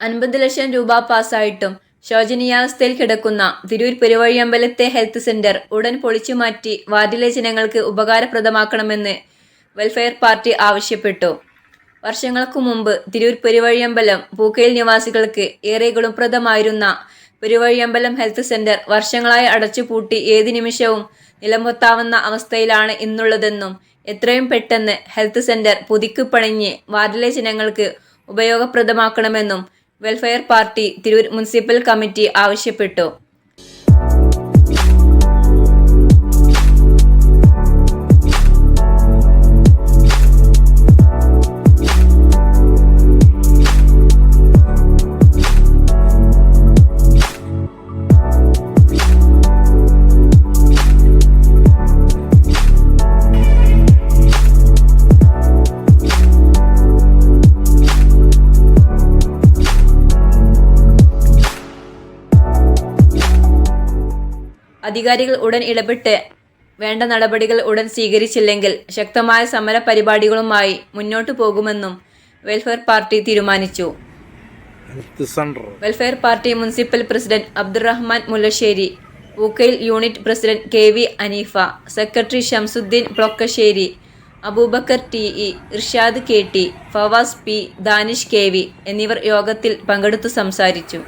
50 ലക്ഷം രൂപ പാസ്സായിട്ടും ശോചനീയാവസ്ഥയിൽ കിടക്കുന്ന Tirur പെരുവഴിയമ്പലത്തെ health centre ഉടൻ പൊളിച്ചുമാറ്റി വാർഡിലെ ജനങ്ങൾക്ക് ഉപകാരപ്രദമാക്കണമെന്ന് വെൽഫെയർ പാർട്ടി ആവശ്യപ്പെട്ടു. വർഷങ്ങൾക്കു മുമ്പ് തിരൂർ പെരുവഴിയമ്പലം പൂക്കയിൽ നിവാസികൾക്ക് ഏറെ ഗുണപ്രദമായിരുന്ന പെരുവഴിയമ്പലം ഹെൽത്ത് സെന്റർ വർഷങ്ങളായി അടച്ചുപൂട്ടി ഏത് നിമിഷവും നിലംപൊത്താവുന്ന അവസ്ഥയിലാണ് ഇന്നുള്ളതെന്നും എത്രയും പെട്ടെന്ന് ഹെൽത്ത് സെന്റർ പുതുക്കിപ്പണിഞ്ഞ് വാർഡിലെ ജനങ്ങൾക്ക് ഉപയോഗപ്രദമാക്കണമെന്നും welfare party Tirur municipal committee ആവശ്യപ്പെട്ടു. അധികാരികൾ ഉടൻ ഇടപെട്ട് വേണ്ട നടപടികൾ ഉടൻ സ്വീകരിച്ചില്ലെങ്കിൽ ശക്തമായ സമര പരിപാടികളുമായി മുന്നോട്ടു പോകുമെന്നും വെൽഫെയർ പാർട്ടി തീരുമാനിച്ചു. Welfare party municipal president Abdurahman Mullassery, Pookkayil unit president KV Aneefa, secretary Shamsuddin Plokkassery, Aboobacker TE, Irshad KT, Fawas P, Danish KV എന്നിവർ യോഗത്തിൽ പങ്കെടുത്തു സംസാരിച്ചു.